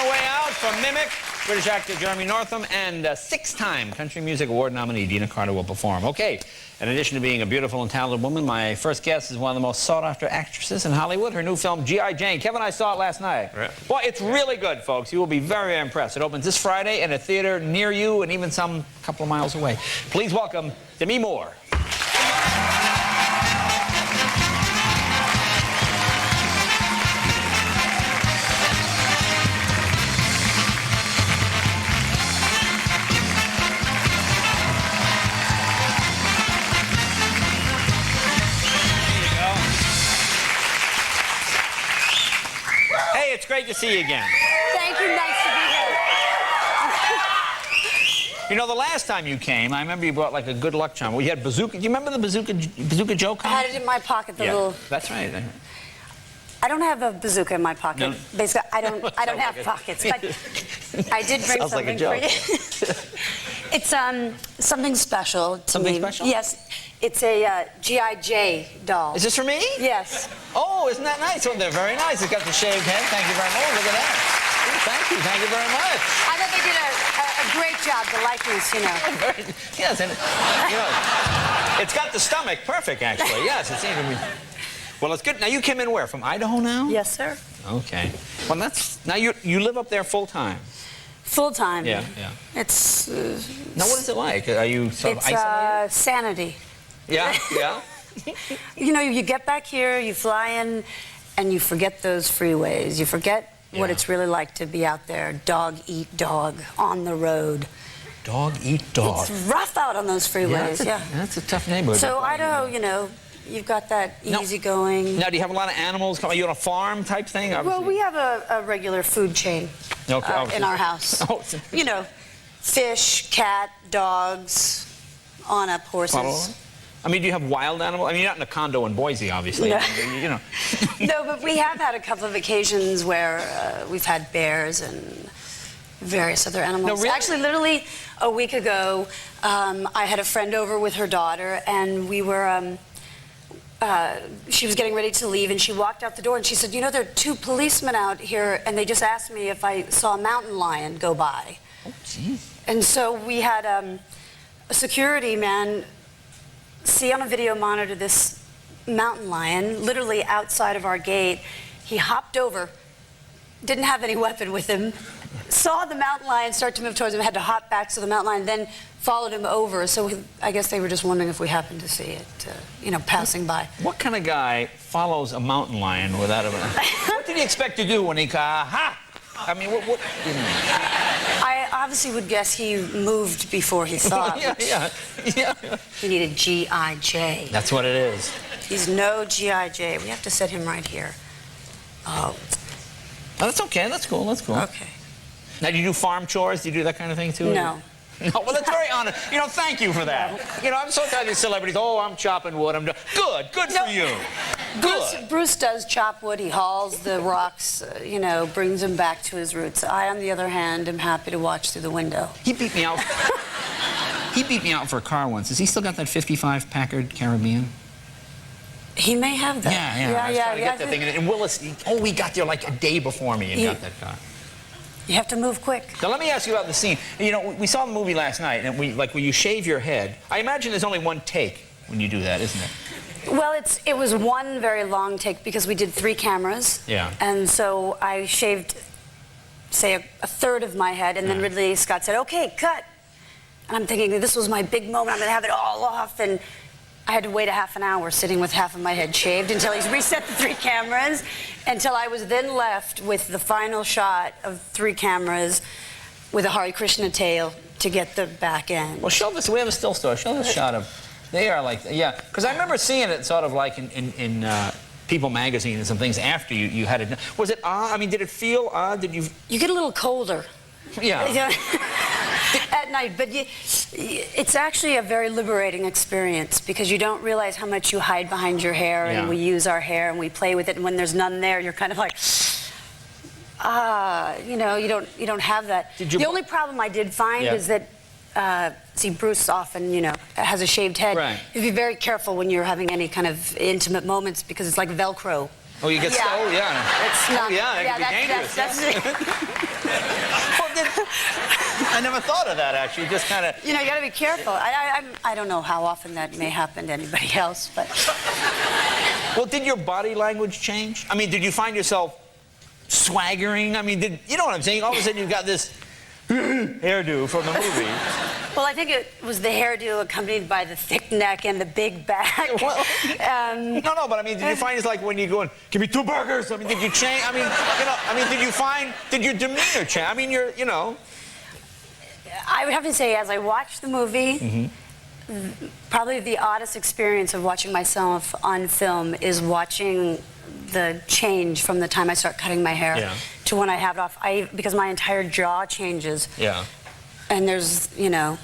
our way out from Mimic, British actor Jeremy Northam, and six-time Country Music Award nominee Dina Carter will perform. Okay, in addition to being a beautiful and talented woman, my first guest is one of the most sought-after actresses in Hollywood. Her new film, G.I. Jane. Kevin and I saw it last night. Yeah. Well, it's really good, folks. You will be very impressed. It opens this Friday in a theater near you and even some couple of miles away. Please welcome Demi Moore. It's great to see you again. Thank you. Nice to be here. You know, the last time you came, I remember you brought like a good luck charm. Well, you had bazooka. Do you remember the bazooka joke? I had it in my pocket. The little. That's right. I don't have a bazooka in my pocket. No. Basically, I don't have pockets. But I did bring Sounds something like a joke. for you. It's something special to Something me. special? Yes. It's a G.I. doll. Is this for me? Yes. Oh, isn't that nice? Oh, they're very nice. It's got the shaved head. Thank you very much. Look at that. Thank you. Thank you very much. I thought they did a great job, the likeness, you know. Yes, and, you know, it's got the stomach perfect, actually. Yes, it seems to be. Well, it's good. Now, you came in where? From Idaho now? Yes, sir. Okay. Well, that's... Now, you live up there full-time? Full-time. Yeah, yeah. It's... Now, what is it like? Are you sort of isolated? It's sanity. Yeah, yeah. You know, you get back here, you fly in, and you forget those freeways. You forget what it's really like to be out there, dog eat dog, on the road. Dog eat dog. It's rough out on those freeways, yeah. That's a tough neighborhood. So Idaho, you know, you've got that easygoing. Now, do you have a lot of animals? Are you on a farm type thing? Obviously. Well, we have a regular food chain in our house. Oh. You know, fish, cat, dogs, on-up horses. I mean, do you have wild animals? I mean, you're not in a condo in Boise, obviously. No. You know. No, but we have had a couple of occasions where we've had bears and various other animals. No, really? Actually, literally a week ago, I had a friend over with her daughter, and we were... she was getting ready to leave, and she walked out the door, and she said, you know, there are two policemen out here, and they just asked me if I saw a mountain lion go by. Oh, geez. And so we had a security man see on a video monitor this mountain lion, literally outside of our gate. He hopped over, didn't have any weapon with him, saw the mountain lion start to move towards him, had to hop back, so the mountain lion then followed him over. So I guess they were just wondering if we happened to see it, you know, passing by. What kind of guy follows a mountain lion without a... What did he expect to do when he... Aha! I mean, what I obviously would guess he moved before he thought. yeah. He needed G.I. That's what it is. He's no G.I. We have to set him right here. Oh. Oh, that's okay. That's cool. That's cool. Okay. Now, do you do farm chores? Do you do that kind of thing, too? No. No, well, that's very honest. You know, thank you for that. You know, I'm so tired of these celebrities. Oh, I'm chopping wood. I'm doing... Good for you. Good. Bruce does chop wood. He hauls the rocks, you know, brings them back to his roots. I, on the other hand, am happy to watch through the window. He beat me out. He beat me out for a car once. Has he still got that 55 Packard Caribbean? He may have that. Yeah. I was trying to get that thing. And Willis, he got there like a day before me and got that car. You have to move quick. Now, let me ask you about the scene. You know, we saw the movie last night, and when you shave your head, I imagine there's only one take when you do that, isn't it? Well, it was one very long take because we did 3 cameras. Yeah. And so I shaved, say, a third of my head, and then Ridley Scott said, okay, cut. And I'm thinking, this was my big moment. I'm going to have it all off. And I had to wait a half an hour sitting with half of my head shaved until he's reset the 3 cameras, until I was then left with the final shot of 3 cameras with a Hare Krishna tail to get the back end. Well, show this. We have a still story. Show this shot of... They are like... Yeah, because I remember seeing it sort of like in People magazine and some things after you had it. Was it odd? I mean, did it feel odd? Did you... You get a little colder. Yeah. At night, but it's actually a very liberating experience because you don't realize how much you hide behind your hair, and we use our hair and we play with it, and when there's none there, you're kind of like, you know, you don't have that. The only problem I did find is that see, Bruce often, you know, has a shaved head. Right. You have to be very careful when you're having any kind of intimate moments because it's like Velcro. Oh, you get Yeah. oh yeah. It's not. Oh, yeah, it can be dangerous. That's I never thought of that actually. Just kind of. you know, you got to be careful. I don't know how often that may happen to anybody else, but. Well, did your body language change? I mean, did you find yourself swaggering? I mean, you know what I'm saying? All of a sudden you've got this hairdo from the movie. Well, I think it was the hairdo accompanied by the thick neck and the big back. Well, no, but I mean, did you find it's like when you're going, give me 2 burgers? I mean, did you change? I mean, you know, did your demeanor change? I mean, you know. I would have to say, as I watched the movie, probably the oddest experience of watching myself on film is watching the change from the time I start cutting my hair to when I have it off. Because my entire jaw changes. Yeah. And there's, you know.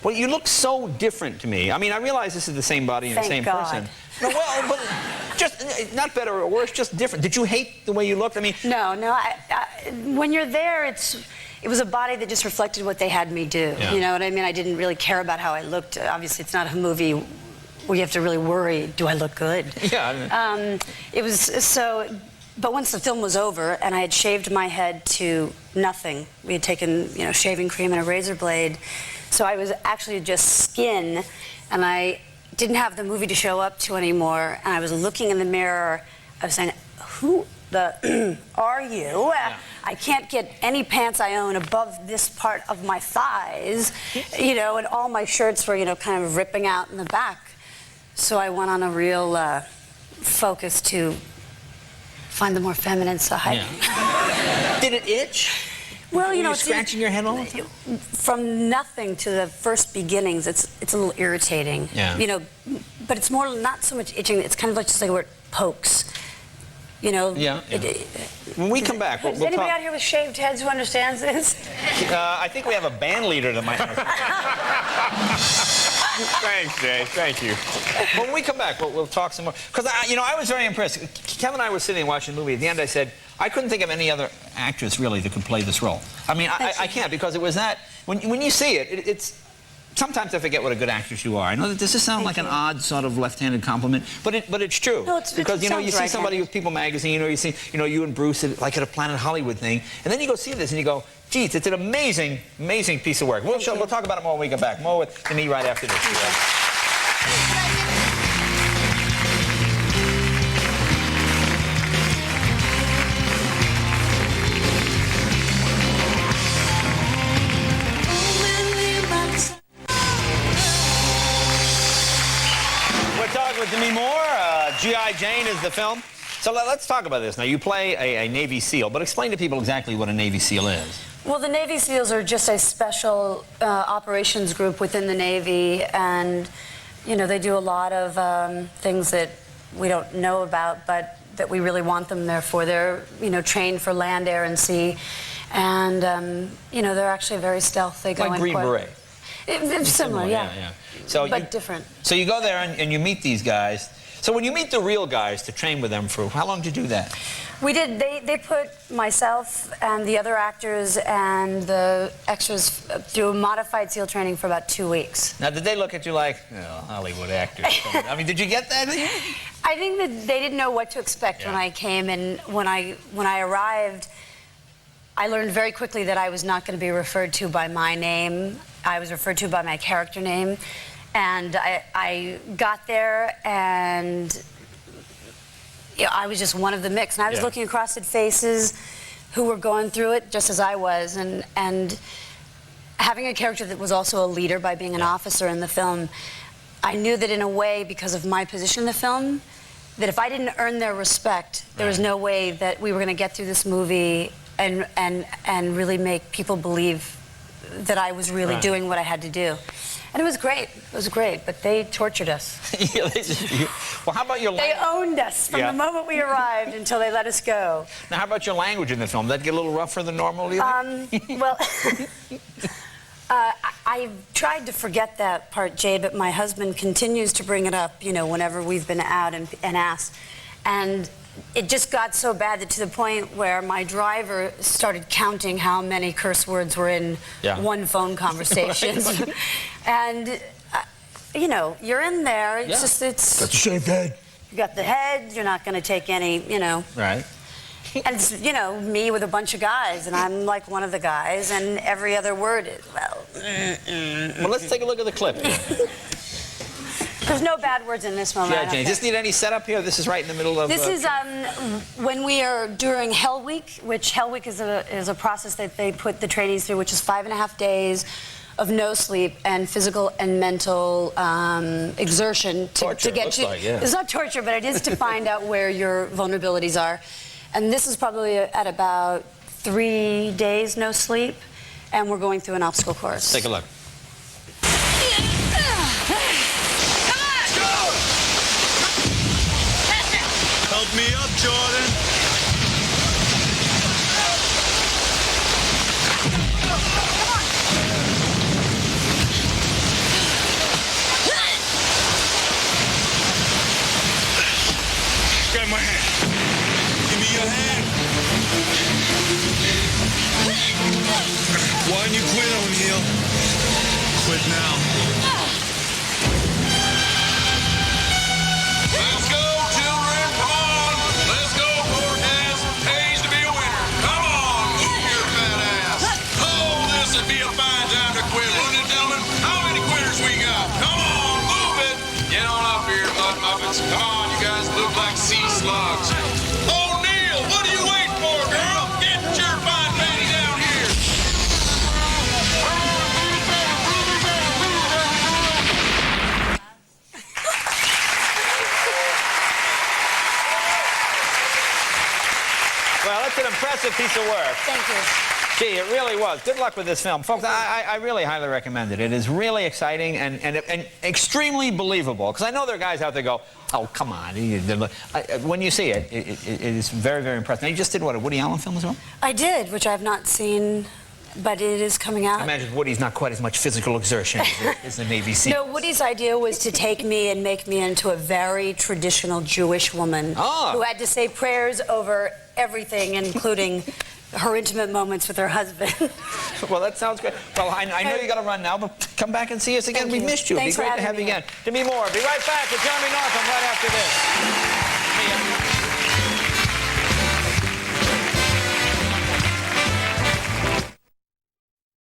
Well, you look so different to me. I mean, I realize this is the same body and the same person. No, well, but just not better or worse, just different. Did you hate the way you looked? I mean, no. When you're there, it was a body that just reflected what they had me do. Yeah. You know what I mean? I didn't really care about how I looked. Obviously, it's not a movie where you have to really worry, do I look good? Yeah. It was so. But once the film was over and I had shaved my head to nothing, we had taken, you know, shaving cream and a razor blade, so I was actually just skin, and I didn't have the movie to show up to anymore, and I was looking in the mirror, I was saying, who the are you? Yeah. I can't get any pants I own above this part of my thighs, you know, and all my shirts were, you know, kind of ripping out in the back. So I went on a real focus to find the more feminine side. Yeah. Did it itch? Well, you know, Were you scratching your head all the time? From nothing to the first beginnings, it's a little irritating. Yeah. You know, but it's more not so much itching. It's kind of like just like where it pokes. You know. Yeah. When we come back, we'll is anybody talk. out here with shaved heads who understands this? I think we have a band leader that might. Thanks, Jay. Thank you. When we come back, we'll talk some more. Because, you know, I was very impressed. Kevin and I were sitting and watching the movie. At the end, I said, I couldn't think of any other actress, really, that could play this role. I mean, I can't, because it was that... When you see it, it's... Sometimes I forget what a good actress you are. I know that does this sound like an odd sort of left-handed compliment, but it's true. No, because you know you see right-handed. somebody with People magazine, or you see you and Bruce like at a Planet Hollywood thing, and then you go see this and you go, geez, it's an amazing, amazing piece of work. We'll talk about it more when we get back. More with Demi right after this. With Demi Moore, G.I. Jane is the film. So let's talk about this. Now, you play a Navy SEAL, but explain to people exactly what a Navy SEAL is. Well, the Navy SEALs are just a special operations group within the Navy, and, you know, they do a lot of things that we don't know about, but that we really want them there for. They're, you know, trained for land, air, and sea, and, you know, they're actually very stealth. They go like in Green Beret. It's similar, yeah. So but different. So you go there and you meet these guys. So when you meet the real guys to train with them for, how long did you do that? We did. They put myself and the other actors and the extras through modified SEAL training for about 2 weeks. Now, did they look at you like, oh, Hollywood actors? I mean, did you get that? I think that they didn't know what to expect when I came, and when I arrived, I learned very quickly that I was not going to be referred to by my name. I was referred to by my character name. And I got there, and you know, I was just one of the mix. And I was looking across at faces who were going through it just as I was. And having a character that was also a leader by being an officer in the film, I knew that in a way, because of my position in the film, that if I didn't earn their respect, there was no way that we were going to get through this movie and really make people believe that I was really doing what I had to do. And it was great. It was great, but they tortured us. Well, how about your language? They owned us from the moment we arrived until they let us go. Now, how about your language in the film? Did that get a little rougher than normal, do you think? Well, I tried to forget that part, Jade, but my husband continues to bring it up, you know, whenever we've been out and asked. And it just got so bad that to the point where my driver started counting how many curse words were in one phone conversation. And, you know, you're in there. It's just, it's... That's a shaved head. You got the head, you're not going to take any, you know. Right. And it's, you know, me with a bunch of guys, and I'm like one of the guys, and every other word is, well. Well, let's take a look at the clip here. There's no bad words in this moment. Yeah, Jane. Just need any setup here? This is right in the middle of... This is when we are during Hell Week, which Hell Week is a process that they put the trainees through, which is 5.5 days of no sleep and physical and mental exertion to get you. Like, yeah. It's not torture, but it is to find out where your vulnerabilities are. And this is probably at about 3 days no sleep, and we're going through an obstacle course. Let's take a look. Help me up, Jordan. Grab my hand. Give me your hand. Why don't you quit, O'Neal? Quit now. Let's go, children, come on. Let's go, forecast. Pays to be a winner. Come on, move your fat ass. Oh, this would be a fine time to quit, wouldn't it, gentlemen? How many quitters we got? Come on, move it. Get on up here, mud muffins. Come on, you guys look like sea slugs. O'Neal, what are you waiting for, girl? Get your fine lady down here. Well, that's an impressive piece of work. Thank you. Gee, it really was. Good luck with this film. Folks, I really highly recommend it. It is really exciting and extremely believable. Because I know there are guys out there go, oh, come on. When you see it, it is very, very impressive. Now, you just did what, a Woody Allen film as well? I did, which I've not seen, but it is coming out. I imagine Woody's not quite as much physical exertion as the Navy SEAL. No, Woody's idea was to take me and make me into a very traditional Jewish woman who had to say prayers over everything, including her intimate moments with her husband. Well, that sounds good. Well, I know you got to run now, but come back and see us again. Thank We you. missed you. Thanks It'd be great for to have having you me again. Demi Moore, be right back with Jeremy Northam right after